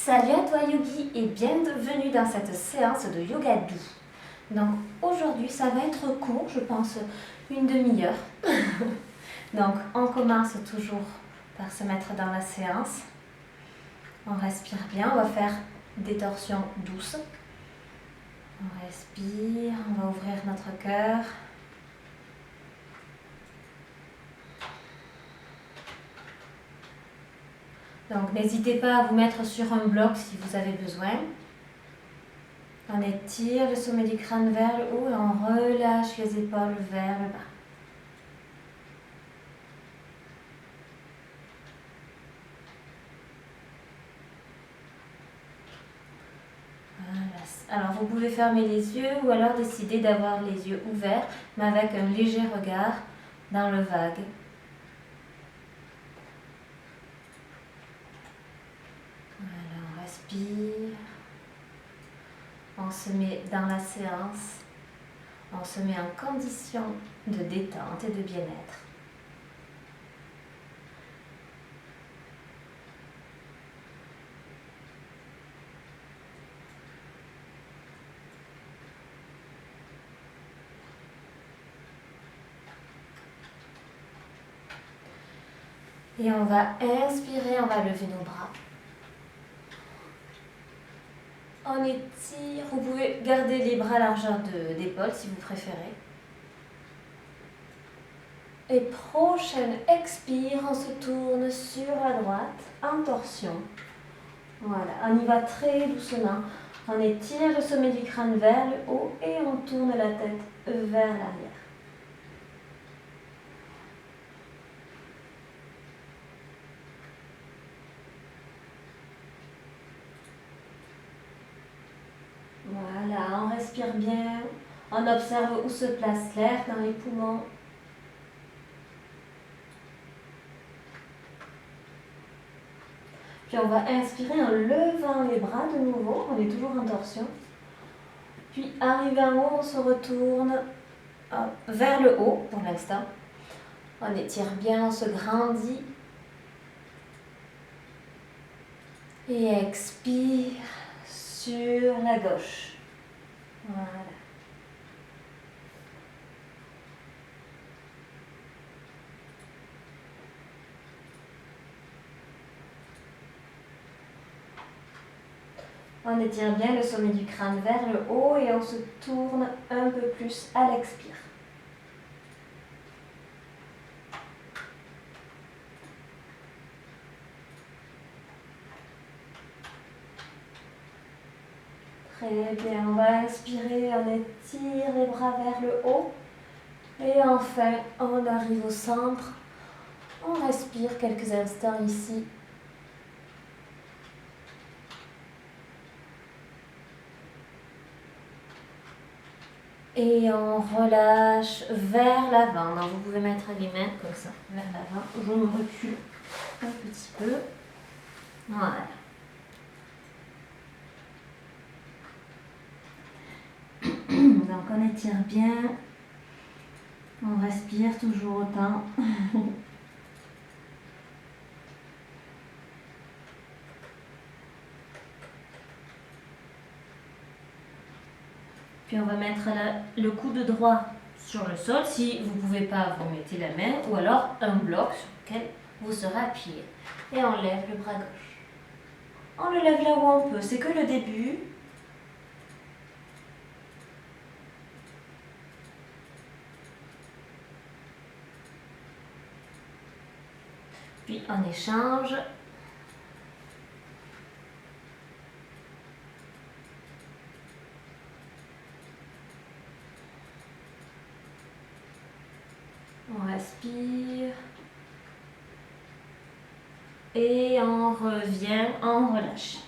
Salut à toi Yogi et bienvenue dans cette séance de yoga doux. Donc aujourd'hui ça va être court, je pense une demi-heure. Donc on commence toujours par se mettre dans la séance. On respire bien, on va faire des torsions douces. On respire, on va ouvrir notre cœur. Donc n'hésitez pas à vous mettre sur un bloc si vous avez besoin. On étire le sommet du crâne vers le haut et on relâche les épaules vers le bas. Voilà. Alors vous pouvez fermer les yeux ou alors décider d'avoir les yeux ouverts mais avec un léger regard dans le vague. Voilà, on respire. On se met dans la séance, on se met en condition de détente et de bien-être. Et on va inspirer, on va lever nos bras. On étire, vous pouvez garder les bras à largeur d'épaule si vous préférez. Et prochaine expire, on se tourne sur la droite en torsion. Voilà, on y va très doucement. On étire le sommet du crâne vers le haut et on tourne la tête vers l'arrière. Voilà, on respire bien. On observe où se place l'air dans les poumons. Puis on va inspirer en levant les bras de nouveau. On est toujours en torsion. Puis arrivé en haut, on se retourne vers le haut pour l'instant. On étire bien, on se grandit. Et expire sur la gauche. Voilà. On étire bien le sommet du crâne vers le haut et on se tourne un peu plus à l'expire. Très bien, on va inspirer, on étire les bras vers le haut. Et enfin, on arrive au centre. On respire quelques instants ici. Et on relâche vers l'avant. Donc vous pouvez mettre les mains comme ça, vers l'avant. Je me recule un petit peu. Voilà. Donc on étire bien. On respire toujours autant. Puis on va mettre le coude droit sur le sol. Si vous ne pouvez pas, vous mettez la main ou alors un bloc sur lequel vous serez appuyé. Et on lève le bras gauche. On le lève là où on peut, c'est que le début. Puis on échange. On respire. Et on revient, on relâche.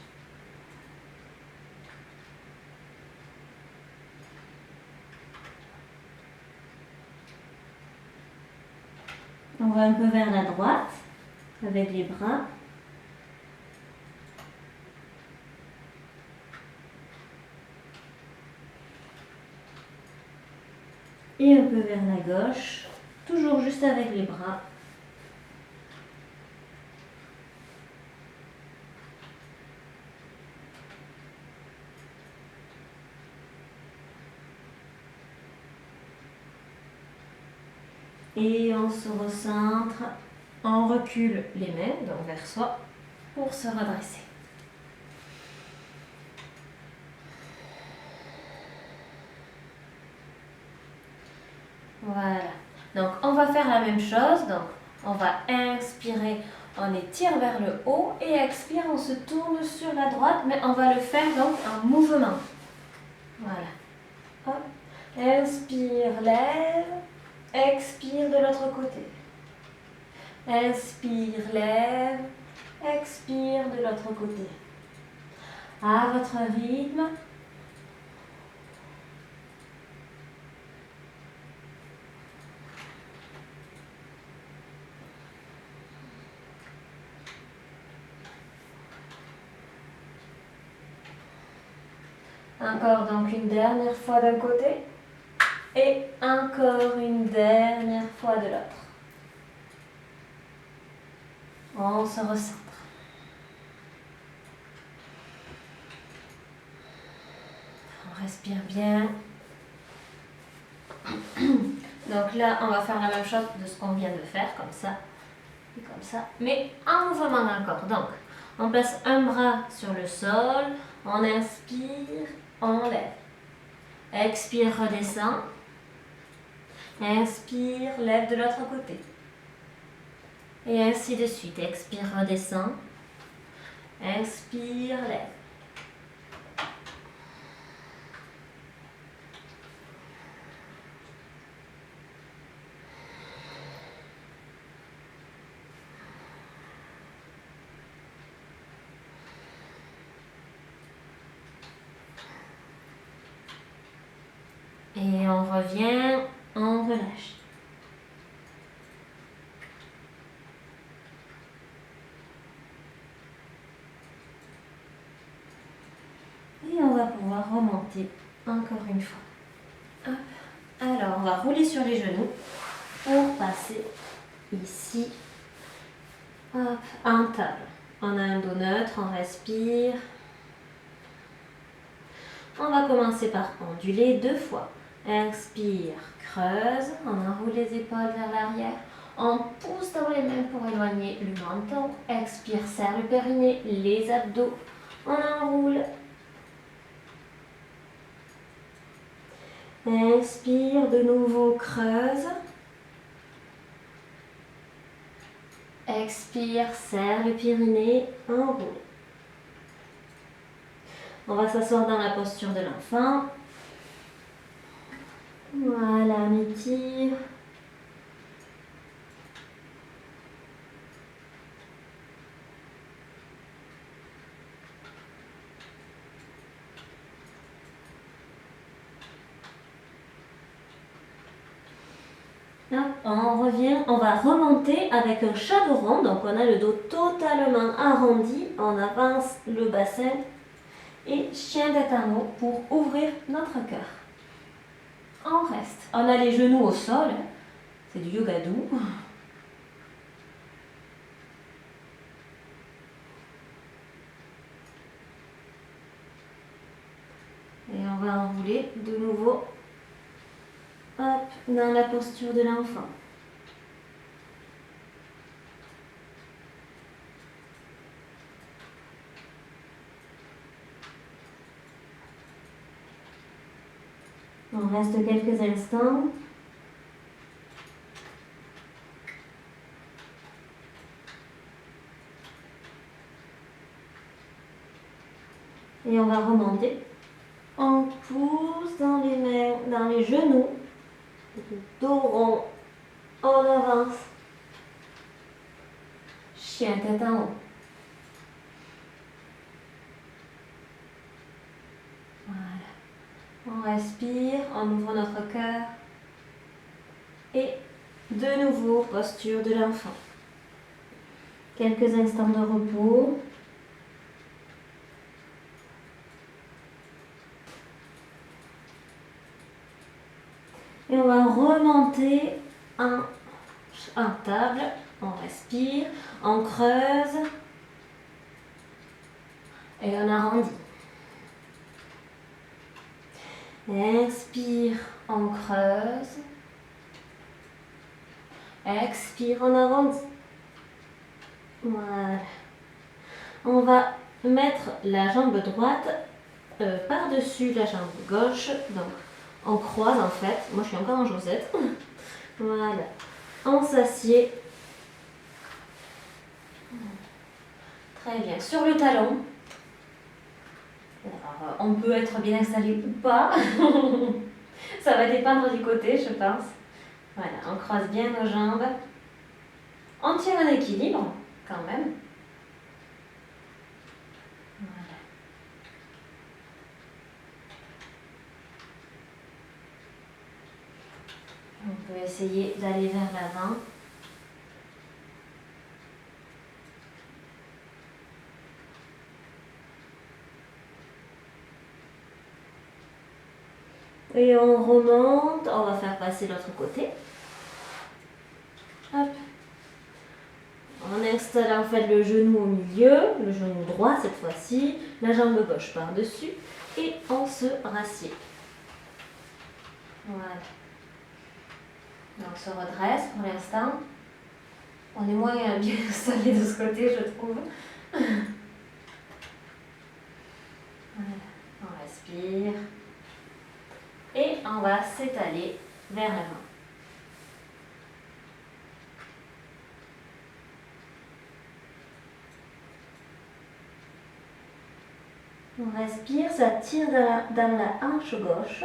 On va un peu vers la droite avec les bras. Et un peu vers la gauche, toujours juste avec les bras. Et on se recentre. On recule les mains, donc vers soi, pour se redresser. Voilà. Donc, on va faire la même chose. Donc, on va inspirer, on étire vers le haut et expire, on se tourne sur la droite, mais on va le faire donc en mouvement. Voilà. Hop. Inspire, lève. Expire de l'autre côté. Inspire, lève. Expire de l'autre côté. À votre rythme. Encore donc une dernière fois d'un côté et encore une dernière fois de l'autre. On se recentre. On respire bien. Donc là, on va faire la même chose de ce qu'on vient de faire, comme ça et comme ça, mais en mouvement encore. Donc, on place un bras sur le sol, on inspire, on lève. Expire, redescend. Inspire, lève de l'autre côté. Et ainsi de suite. Expire, redescend. Inspire, lève. Et on revient, on relâche. Et on va pouvoir remonter encore une fois. Hop. Alors, on va rouler sur les genoux pour passer ici. Hop, en table. On a un dos neutre, on respire. On va commencer par onduler 2 fois. Inspire, creuse, on enroule les épaules vers l'arrière. On pousse dans les mains pour éloigner le menton. Expire, serre le périnée, les abdos. On enroule. Inspire, de nouveau, creuse. Expire, serre le périnée, enroule. On va s'asseoir dans la posture de l'enfant. Voilà, on étire. Hop, on revient, on va remonter avec un chaperon. Donc on a le dos totalement arrondi. On avance le bassin et chien tête en haut pour ouvrir notre cœur. On reste. On a les genoux au sol. C'est du yoga doux. Et on va enrouler de nouveau. Hop, dans la posture de l'enfant. On reste quelques instants. Et on va remonter. On pousse dans les mains, dans les genoux. Dos rond. On avance. Chien tête en haut. Voilà. On respire, on ouvre notre cœur. Et de nouveau, posture de l'enfant. Quelques instants de repos. Et on va remonter en table. On respire, on creuse et on arrondit. Inspire, on creuse. Expire, on arrondit. Voilà. On va mettre la jambe droite par-dessus la jambe gauche. Donc, on croise en fait. Moi, je suis encore en chaussette. Voilà. On s'assied. Très bien. Sur le talon. Alors, on peut être bien installé ou pas. Ça va dépendre du côté, je pense. Voilà, on croise bien nos jambes. On tient un équilibre, quand même. Voilà. On peut essayer d'aller vers l'avant. Et on remonte, on va faire passer l'autre côté. Hop. On installe en fait le genou au milieu, le genou droit cette fois-ci, la jambe gauche par-dessus et on se rassied. Voilà. Donc on se redresse pour l'instant. On est moins bien installé de ce côté, je trouve. Voilà. On respire. Et on va s'étaler vers l'avant. On respire, ça tire dans la hanche gauche.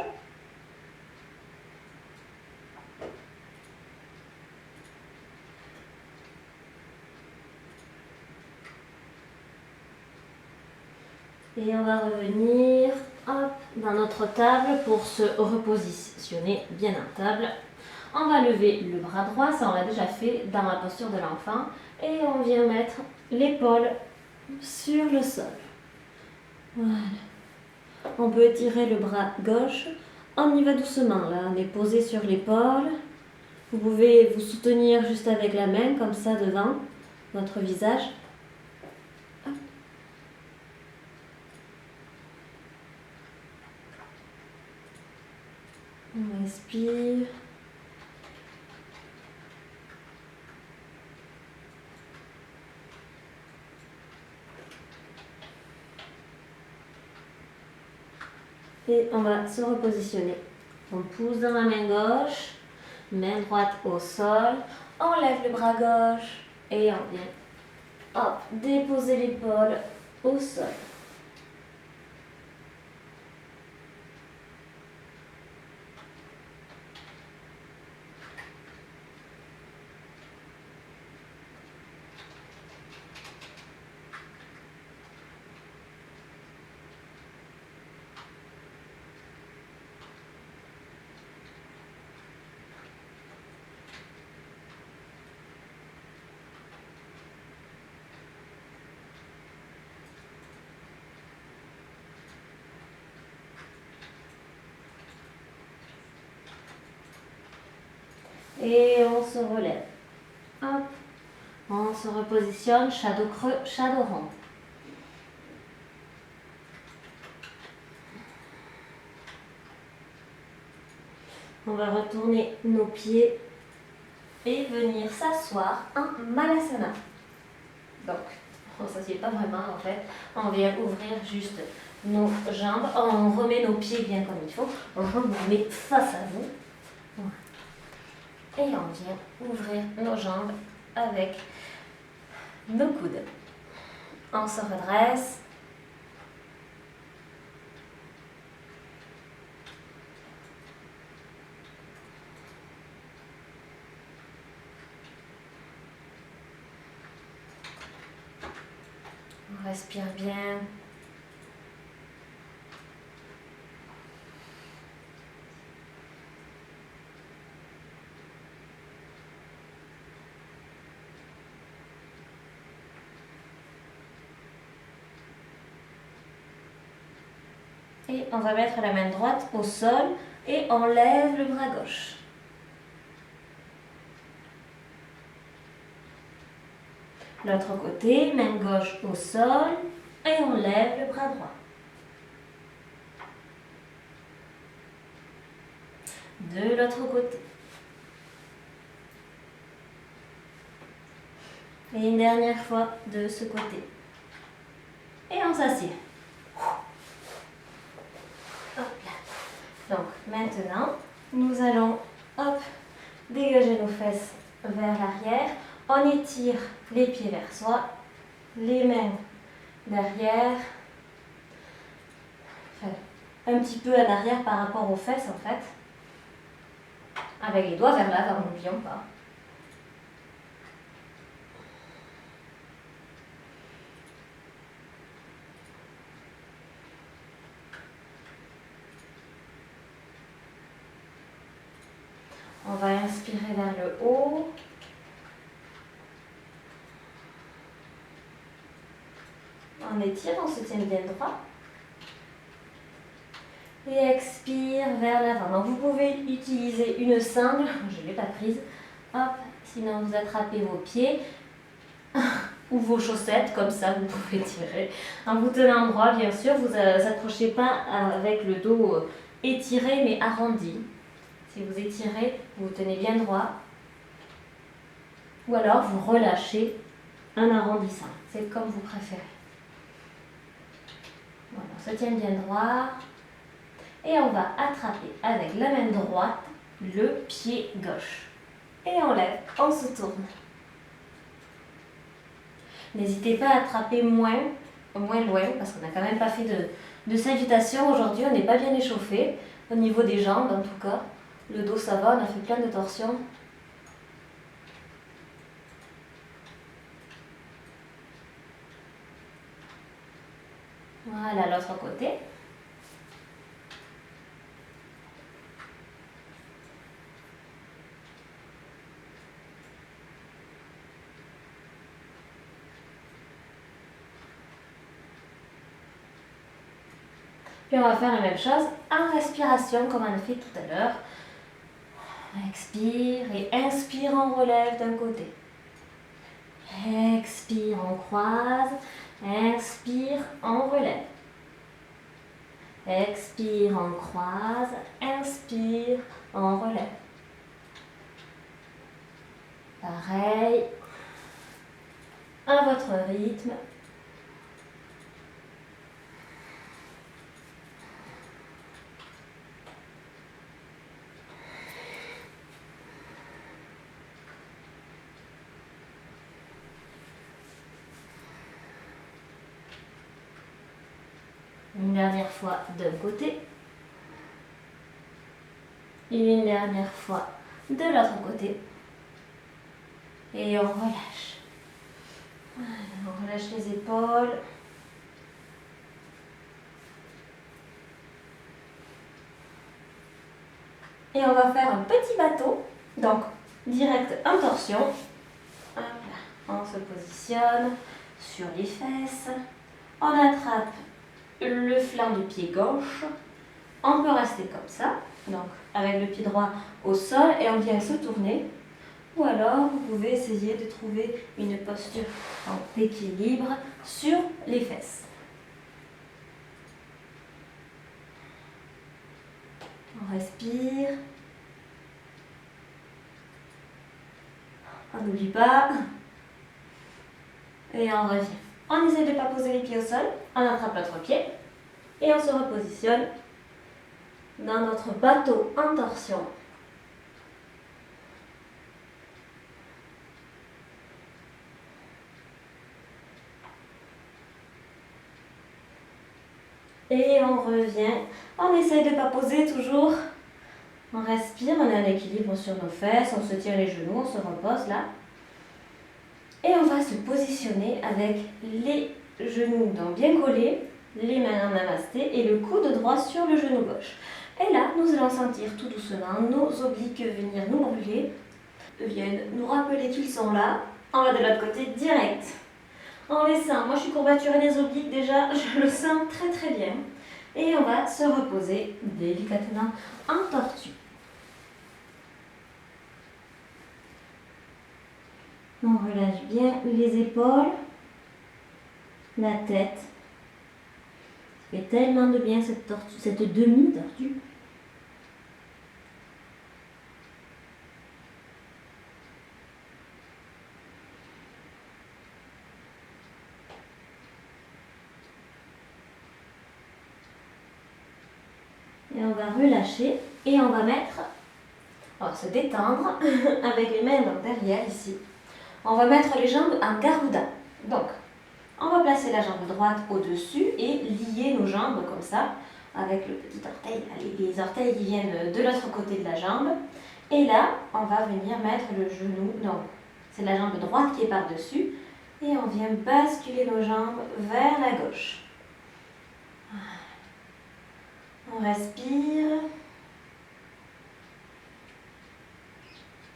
Et on va revenir hop, dans notre table pour se repositionner bien en table. On va lever le bras droit, ça on l'a déjà fait dans la posture de l'enfant. Et on vient mettre l'épaule sur le sol. Voilà. On peut étirer le bras gauche. On y va doucement là, on est posé sur l'épaule. Vous pouvez vous soutenir juste avec la main comme ça devant votre visage. On respire. Et on va se repositionner. On pousse dans la main gauche, main droite au sol. On lève le bras gauche et on vient hop, déposer l'épaule au sol. Et on se relève. Hop. On se repositionne, shadow creux, shadow rond. On va retourner nos pieds et venir s'asseoir en Malasana. Donc, on ne s'assied pas vraiment en fait. On vient ouvrir juste nos jambes. On remet nos pieds bien comme il faut. On vous met face à vous. Voilà. Et on vient ouvrir nos jambes avec nos coudes. On se redresse. On respire bien. Et on va mettre la main droite au sol et on lève le bras gauche. L'autre côté, main gauche au sol et on lève le bras droit. De l'autre côté. Et une dernière fois de ce côté. Et on s'assied. Hop là. Donc maintenant, nous allons dégager nos fesses vers l'arrière. On étire les pieds vers soi, les mains derrière. Enfin, un petit peu en arrière par rapport aux fesses en fait. Avec les doigts vers l'avant, n'oublions pas. On va inspirer vers le haut. On étire, on se tient bien droit. Et expire vers l'avant. Donc vous pouvez utiliser une sangle, je ne l'ai pas prise. Hop, sinon vous attrapez vos pieds ou vos chaussettes, comme ça vous pouvez tirer. En vous tenant droit, bien sûr, vous accrochez pas avec le dos étiré mais arrondi. Si vous étirez, vous vous tenez bien droit. Ou alors vous relâchez en arrondissant. C'est comme vous préférez. Voilà, on se tient bien droit. Et on va attraper avec la main droite le pied gauche. Et on lève, on se tourne. N'hésitez pas à attraper moins loin, parce qu'on n'a quand même pas fait de salutation aujourd'hui, on n'est pas bien échauffé. Au niveau des jambes en tout cas. Le dos ça va, on a fait plein de torsions. Voilà, l'autre côté. Puis on va faire la même chose en respiration comme on a fait tout à l'heure. Expire et inspire, on relève d'un côté. Expire, on croise. Inspire, on relève. Expire, on croise. Inspire, on relève. Pareil, à votre rythme. Une dernière fois d'un côté. Et une dernière fois de l'autre côté. Et on relâche. Voilà, on relâche les épaules. Et on va faire un petit bateau. Donc, direct en torsion. Hop là. On se positionne sur les fesses. On attrape le flanc du pied gauche. On peut rester comme ça. Donc, avec le pied droit au sol et on vient se tourner. Ou alors, vous pouvez essayer de trouver une posture d'équilibre sur les fesses. On respire. On n'oublie pas. Et on revient. On essaie de ne pas poser les pieds au sol. On attrape l'autre pied. Et on se repositionne dans notre bateau en torsion. Et on revient. On essaye de ne pas poser toujours. On respire, on a un équilibre sur nos fesses, on se tire les genoux, on se repose là. Et on va se positionner avec les genoux donc bien collés, les mains en namasté et le coude droit sur le genou gauche. Et là, nous allons sentir tout doucement nos obliques venir nous brûler, viennent nous rappeler qu'ils sont là. On va de l'autre côté direct. En laissant, moi je suis courbaturée des obliques déjà, je le sens très très bien. Et on va se reposer délicatement en tortue. On relâche bien les épaules, la tête. Ça fait tellement de bien cette tortue, cette demi-tortue. Et on va relâcher et on va se détendre avec les mains donc derrière ici. On va mettre les jambes en garuda. Donc, on va placer la jambe droite au-dessus et lier nos jambes comme ça avec le petit orteil. Allez, les orteils qui viennent de l'autre côté de la jambe. Et là, on va venir mettre le genou. Non, c'est la jambe droite qui est par-dessus. Et on vient basculer nos jambes vers la gauche. On respire.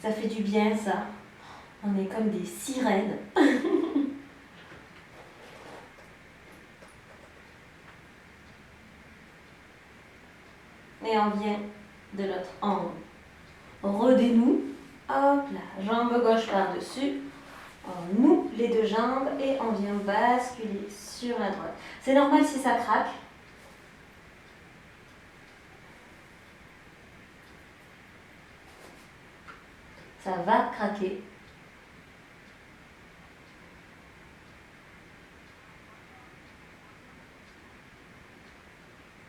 Ça fait du bien, ça. On est comme des sirènes. Et on vient de l'autre angle. On redénoue. Hop là, jambe gauche par-dessus. On noue les deux jambes et on vient basculer sur la droite. C'est normal si ça craque. Ça va craquer.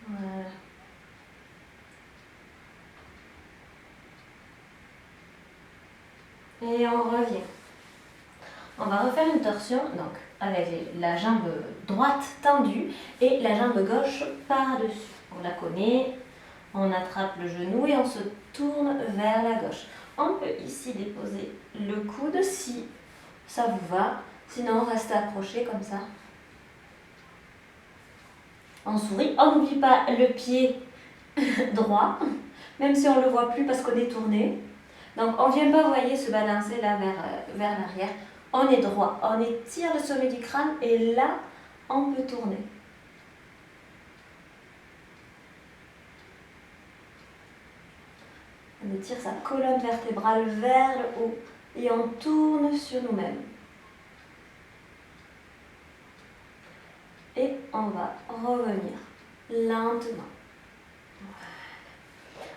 Voilà. Et on revient. On va refaire une torsion, donc avec la jambe droite tendue et la jambe gauche par-dessus. On la connaît, on attrape le genou et on se tourne vers la gauche. On peut ici déposer le coude si ça vous va, sinon on reste accroché comme ça. On sourit, on n'oublie pas le pied droit, même si on ne le voit plus parce qu'on est tourné. Donc on ne vient pas, vous voyez, se balancer là vers l'arrière. On est droit, on étire le sommet du crâne et là, on peut tourner. On étire sa colonne vertébrale vers le haut et on tourne sur nous-mêmes. Et on va revenir lentement.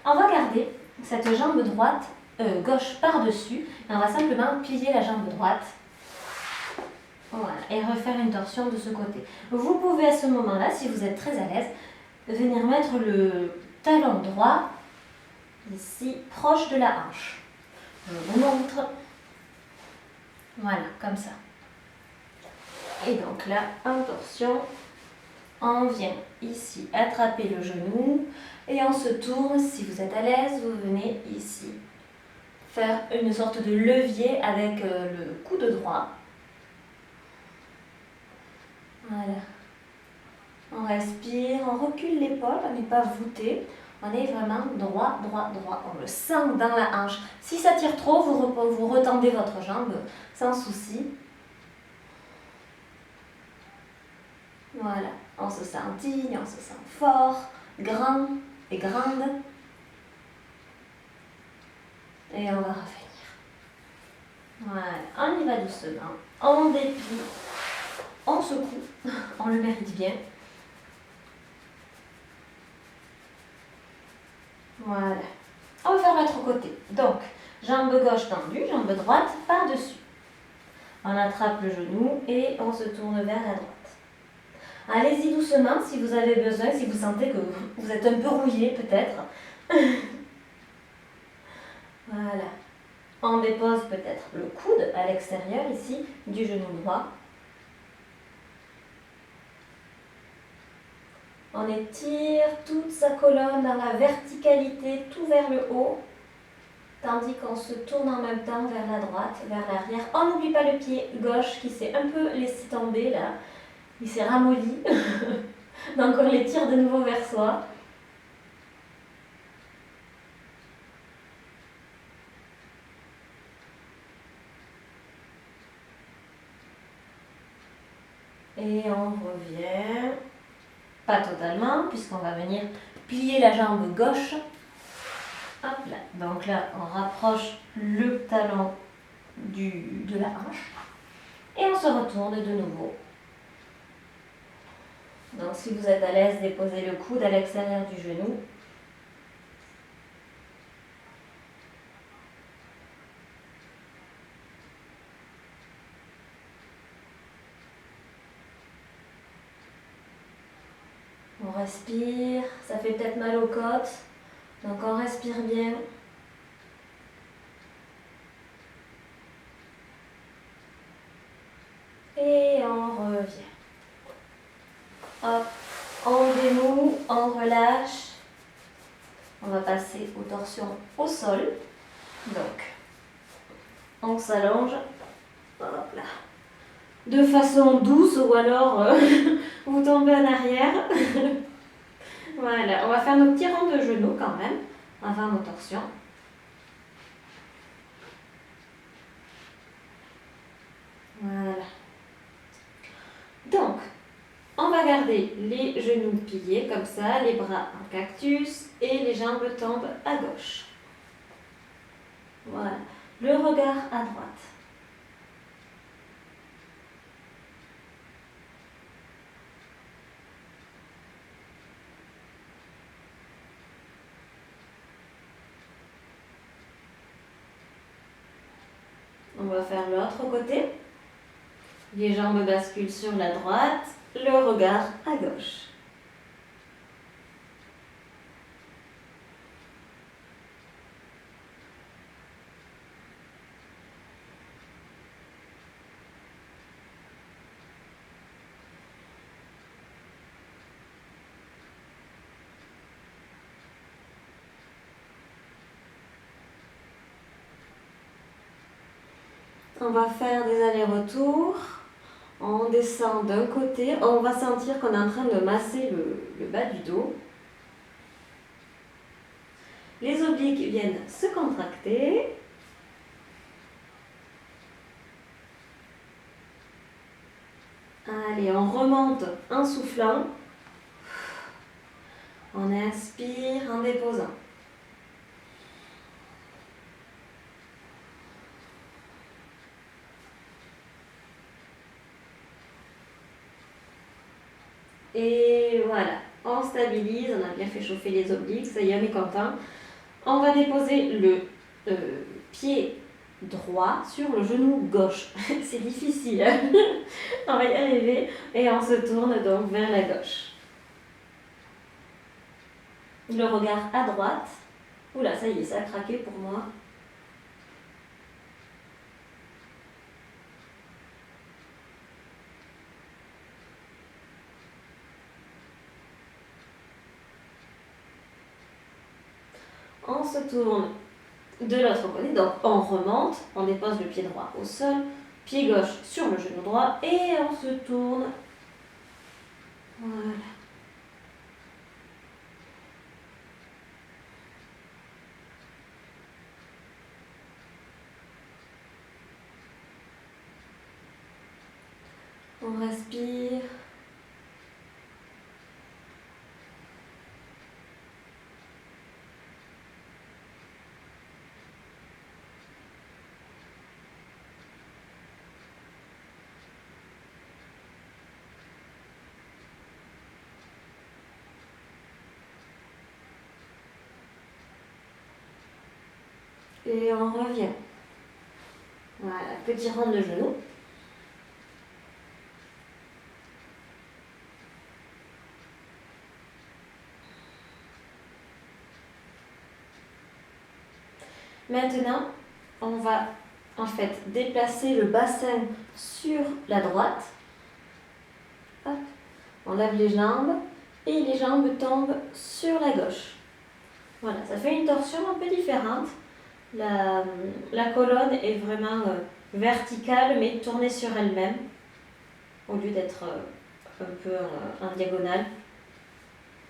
On va garder cette jambe gauche par-dessus et on va simplement plier la jambe droite. Voilà, et refaire une torsion de ce côté. Vous pouvez à ce moment-là, si vous êtes très à l'aise, venir mettre le talon droit ici, proche de la hanche. Je vous montre. Voilà, comme ça. Et donc là, en torsion, on vient ici attraper le genou et on se tourne. Si vous êtes à l'aise, vous venez ici faire une sorte de levier avec le coude droit. Voilà. On respire, on recule l'épaule, on n'est pas voûté. On est vraiment droit, droit, droit. On le sent dans la hanche. Si ça tire trop, vous retendez votre jambe sans souci. Voilà. On se sent digne, on se sent fort, grand et grande. Et on va revenir. Voilà. On y va doucement. On déplie. On secoue. On le mérite bien. Voilà. On va faire l'autre côté. Donc, jambe gauche tendue, jambe droite par-dessus. On attrape le genou et on se tourne vers la droite. Allez-y doucement si vous avez besoin, si vous sentez que vous êtes un peu rouillé peut-être. Voilà. On dépose peut-être le coude à l'extérieur ici du genou droit. On étire toute sa colonne dans la verticalité, tout vers le haut, tandis qu'on se tourne en même temps vers la droite, vers l'arrière. On n'oublie pas le pied gauche qui s'est un peu laissé tomber là. Il s'est ramolli. Donc on l'étire de nouveau vers soi. Et on revient. Pas totalement, puisqu'on va venir plier la jambe gauche. Hop là. Donc là, on rapproche le talon de la hanche. Et on se retourne de nouveau. Donc si vous êtes à l'aise, déposez le coude à l'extérieur du genou. On respire, ça fait peut-être mal aux côtes, donc on respire bien. Et on revient. Hop, on dénoue, on relâche. On va passer aux torsions au sol. Donc, on s'allonge. Hop là. De façon douce ou alors vous tombez en arrière. Voilà, on va faire nos petits rangs de genoux quand même avant nos torsions. Voilà. Donc, on va garder les genoux pliés comme ça, les bras en cactus et les jambes tombent à gauche. Voilà. Le regard à droite. On va faire l'autre côté. Les jambes basculent sur la droite, le regard à gauche. On va faire des allers-retours. On descend d'un côté. On va sentir qu'on est en train de masser le bas du dos. Les obliques viennent se contracter. Allez, on remonte en soufflant. On inspire en déposant. Et voilà, on stabilise, on a bien fait chauffer les obliques, ça y est, on est content. On va déposer le pied droit sur le genou gauche. C'est difficile, hein. On va y arriver et on se tourne donc vers la gauche. Le regard à droite. Oula, ça y est, ça a craqué pour moi. On se tourne de l'autre côté, donc on remonte, on dépose le pied droit au sol, pied gauche sur le genou droit et on se tourne. Voilà. On respire. Et on revient. Voilà, petit rond de genou. Maintenant, on va en fait déplacer le bassin sur la droite. Hop. On lève les jambes et les jambes tombent sur la gauche. Voilà, ça fait une torsion un peu différente. La colonne est vraiment verticale mais tournée sur elle-même au lieu d'être un peu en diagonale.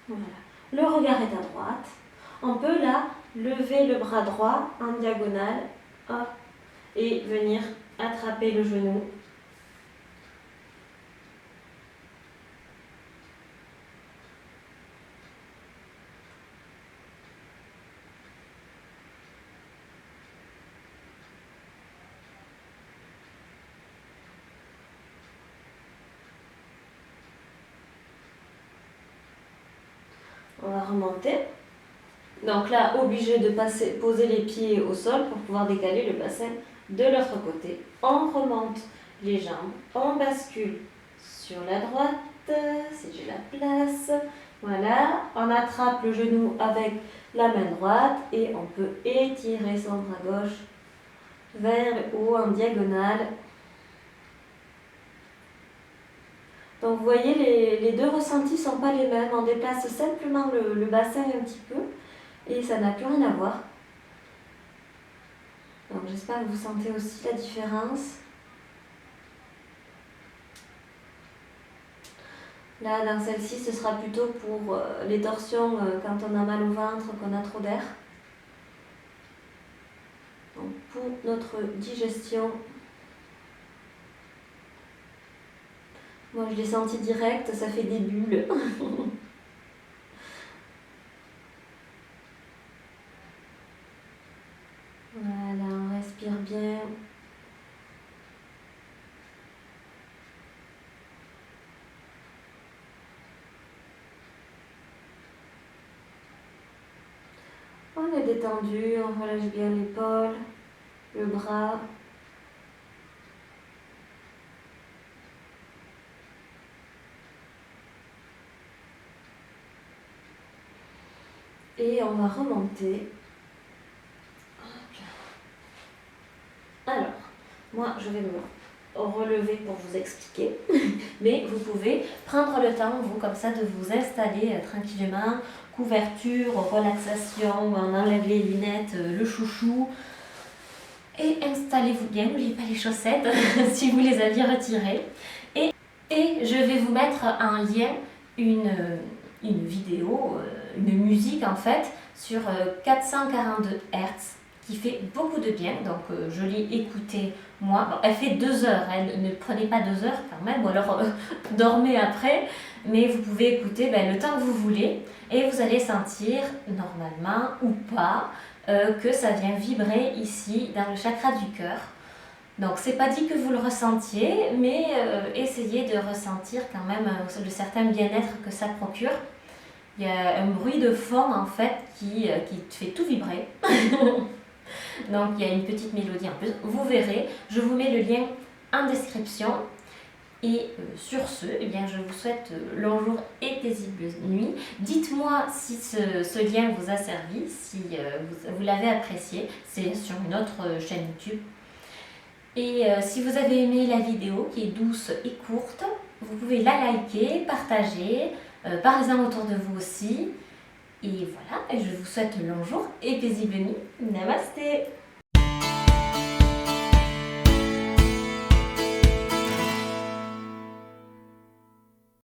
Voilà. Le regard est à droite. On peut là lever le bras droit en diagonale, hop, et venir attraper le genou. On va remonter. Donc là, obligé de poser les pieds au sol pour pouvoir décaler le bassin de l'autre côté. On remonte les jambes, on bascule sur la droite, si j'ai la place, Voilà, on attrape le genou avec la main droite et on peut étirer son bras gauche vers le haut en diagonale. Donc vous voyez, les deux ressentis ne sont pas les mêmes. On déplace simplement le bassin un petit peu et ça n'a plus rien à voir. Donc j'espère que vous sentez aussi la différence. Là, dans celle-ci, ce sera plutôt pour les torsions quand on a mal au ventre, qu'on a trop d'air. Donc pour notre digestion, moi je l'ai senti direct, ça fait des bulles. Voilà, on respire bien. On est détendu, on relâche bien l'épaule, le bras. Et on va remonter. Alors, moi je vais me relever pour vous expliquer, mais vous pouvez prendre le temps, vous, comme ça, de vous installer tranquillement, couverture, relaxation, on enlève les lunettes, le chouchou, et installez-vous bien, n'oubliez pas les chaussettes si vous les aviez retirées, et je vais vous mettre en lien une vidéo, une musique en fait, sur 442 Hz, qui fait beaucoup de bien, donc je l'ai écoutée moi. Bon, elle fait 2 heures, elle ne prenez pas 2 heures quand même, ou alors dormez après, mais vous pouvez écouter le temps que vous voulez et vous allez sentir normalement ou pas que ça vient vibrer ici dans le chakra du cœur. Donc c'est pas dit que vous le ressentiez, mais essayez de ressentir quand même le certain bien-être que ça procure. Il y a un bruit de fond en fait qui te fait tout vibrer. Donc il y a une petite mélodie en plus. Vous verrez, je vous mets le lien en description. Et sur ce, eh bien, je vous souhaite long jour et paisible nuit. Dites-moi si ce lien vous a servi, si vous l'avez apprécié. C'est sur une autre chaîne YouTube. Et si vous avez aimé la vidéo qui est douce et courte, vous pouvez la liker, partager, parlez-en autour de vous aussi. Et voilà, je vous souhaite long jour et paisible nuit. Namasté!